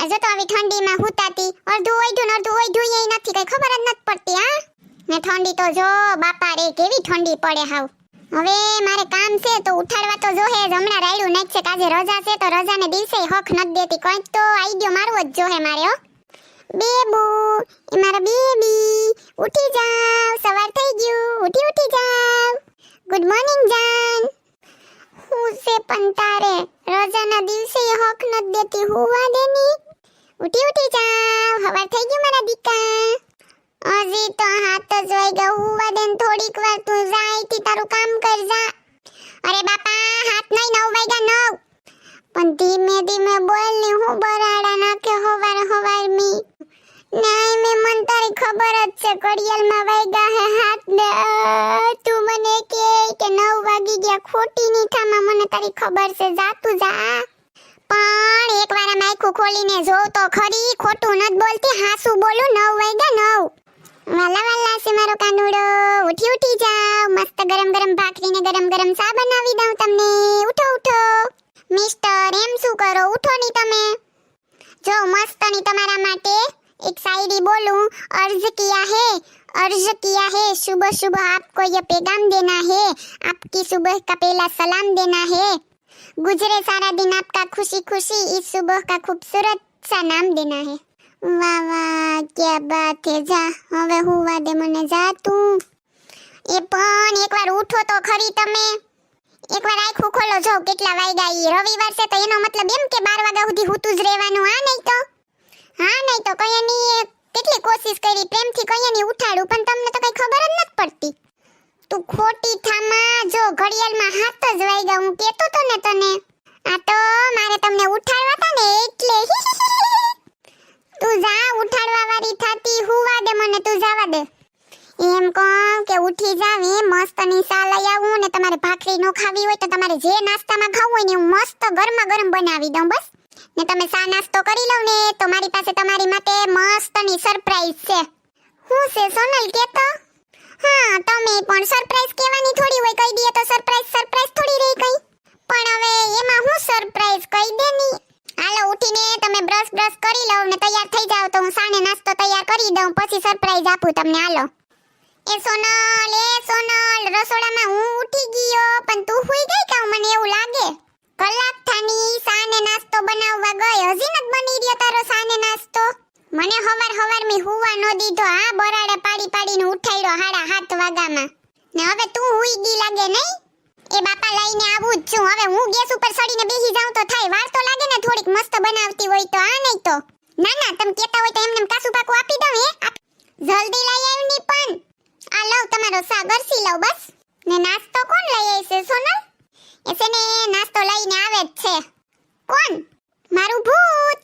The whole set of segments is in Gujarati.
જો તો આવી ઠંડીમાં હુતાતી અડધું ઓઈધું એ નથી કઈ ખબર જ નથી પડતી હા ને ઠંડી તો જો બાપા રે કેવી ઠંડી પડે હાવ હવે મારે કામ છે તો ઉઠાડવા તો જોહે જ હમણાં રાયડું નાખ છે કે આજે રજા છે તો રજાને દિવસે હક નથી દેતી કંઈક તો આઈડિયો મારવો જ જોહે મારે હો બેબુ એ મારા બેબી ઉઠી જાવ સવાર થઈ ગયું ઉઠી જાવ ગુડ મોર્નિંગ જાન હું સે પણ તારે રજાના દિવસે હક નથી દેતી હુવા દેની ઉઠી જાવ સવાર થઈ ગયું મારા દીકા હજી તો હાથ જ વાગ્યા હુવા દેન થોડીક વાર તું જાય થી તારું કામ કર જા અરે બાપા હાથ નહીં 9 વાગ્યા 9 પણ ધીમે બોલ ને હું બરાડા નાખે હવાર મી નાઈ મે મન તારી ખબર જ છે કડિયાલમાં વાગ્યા હે હાથ ને તું મને કે 9 વાગી ગયા ખોટી ની થામાં મને તારી ખબર છે જા તું જા પણ એકવાર આમ આંખો ખોલીને જોવ તો ખરી ખોટું નત બોલતી હાસુ બોલું 9 વાગ્યા 9 વાલા છે મારો કાનુડો ઉઠી જાવ મસ્ત ગરમ ભાખરીને ગરમ ચા બનાવી દઉં તમને ઉઠો મિસ્ટર એમ શું કરો ઉઠો ની તમે જો મસ્ત ની તમારા માટે एक शायरी बोलूं अर्ज किया है सुबह आपको ये पैगाम देना है आपकी सुबह का पहला सलाम देना है गुजरे सारा दिन आपका खुशी इस सुबह का खूबसूरत सा नाम देना है वाह वाह क्या बात है જા હવે હુવા દે મને જા તું એ પણ એકવાર ઉઠો તો ખરી તમે એકવાર આંખો ખોલો જો કેટલા વાગ્યા ઈ રવિવાર છે તો એનો મતલબ એમ કે 12 વાગ્યા સુધી હુતું જ રહેવાનું હા નહીં તો કયાની કેટલી કોશિશ કરી પ્રેમથી કયાની ઉઠાડું પણ તમને તો કઈ ખબર જ નથી પડતી તું ખોટી થામા જો ઘડિયાળમાં હાથ જ વાગ્યા હું કેતો તો ને તને આ તો મારે તમને ઉઠાડવા હતા ને એટલે તું જા ઉઠાડવા વાળી થાતી હુવા દે મને તું જવા દે એમ કહું કે ઉઠી જાવ એ મસ્ત ની ચા લઈ આવું ને તમારે ભાખરી નો ખાવી હોય તો તમારે જે નાસ્તામાં ખાવું હોય ને હું મસ્ત ગરમ બનાવી દઉં બસ ને તમે ચા નાસ્તો કરી લો ને તો મારી પાસે તમારી માટે મસ્ત ની સરપ્રાઈઝ છે હું છે સોનલ કેતો હા તમે પણ સરપ્રાઈઝ કહેવાની થોડી હોય કહી દઈએ તો સરપ્રાઈઝ થોડી રહી કઈ પણ હવે એમાં હું સરપ્રાઈઝ કહી દે ની હાલો ઉઠીને તમે બ્રશ કરી લો ને તૈયાર થઈ જાવ તો હું સાને નાસ્તો તૈયાર કરી દઉં પછી સરપ્રાઈઝ આપું તમને હાલો એ સોનલ રસોડામાં હું ઉઠી ગયો પણ તું હુઈ ગઈ કે મને એવું લાગે કલાક થાની સાને નાસ્તો બનાવવા ગઈ હજી નત બની રહ્યો તારો સાને નાસ્તો મને હવાર મી હુવા નો દીધો આ બરાડે પાડીને ઉઠાડ્યો 7:30 વાગામાં ને હવે તું હુઈ ગઈ લાગે નહીં એ બાપા લઈને આવું જ છું હવે હું ગેસ ઉપર સડીને બેસી જાઉં તો થાય વાર તો લાગે ને થોડીક મસ્ત બનાવતી હોય તો આ નહીં તો ના તમે કહેતા હોય તો એમને કાસુ પાકું આપી દઉં જલ્દી લઈ આવની પણ આ લવ તમારો સા ગરસી લવ બસ ને નાસ્તો કોણ લઈ આવશે સોનલ એસે ને નાસ્તો લઈને આવે જ છે કોણ મારું ભૂત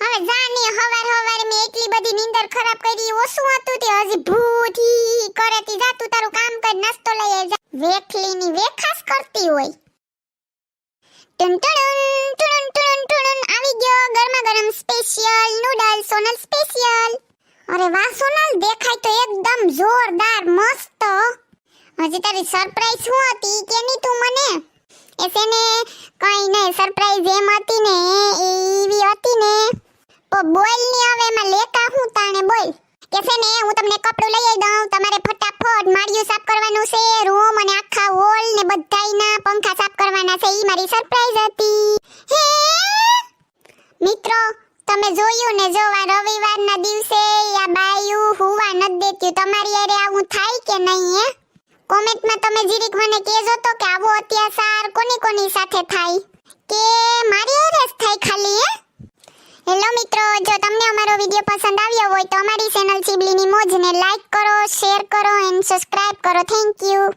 હવે જાની હવાર મે એટલી બધી નીંદર ખરાબ કરી ઓસું હતું તે હજી ભૂત કરેતી જા તું તારું કામ કર નાસ્તો લઈ આવ વેખલીની વેખાસ કરતી હોય ટુન આવી ગયો ગરમ સ્પેશિયલ નૂડલ સોનલ સ્પેશિયલ અરે વાહ સોનલ દેખાય તો એકદમ જોરદાર મસ્ત હજી તારી સરપ્રાઈઝ શું હતી કેની તું મને એસે ને કઈ નહીં સરપ્રાઈઝ એમ હતી ને એવી હતી ને તો બોલ ની હવે એમાં લેકા હું તાણે બોલ કે છે ને હું તમને કપડું લઈ આવી દઉં તમારે ફટાફટ માળિયું સાફ કરવાનું છે રૂમ અને આખા હોલ ને બધાયના પંખા સાફ કરવાના છે ઈ મારી સરપ્રાઈઝ હતી હે મિત્રો તમે જોયું ને જો આ રવિવારના દિવસે આ બાયું હુવા ન દેતી તમારી યારે આવું થાય કે નહીં હે કોમેન્ટમાં તમે જીરીક મને કહેજો તો કે આવો અત્યાચાર કોની સાથે થાય કે મારી યારે જ થાય ખાલી હે હેલો મિત્રો જો તમને અમારો વિડિયો પસંદ આવ્યો હોય તો અમારી ચેનલ ચીબલીની મોજને લાઈક કરો શેર કરો એન્ડ સબસ્ક્રાઇબ કરો થેન્ક યુ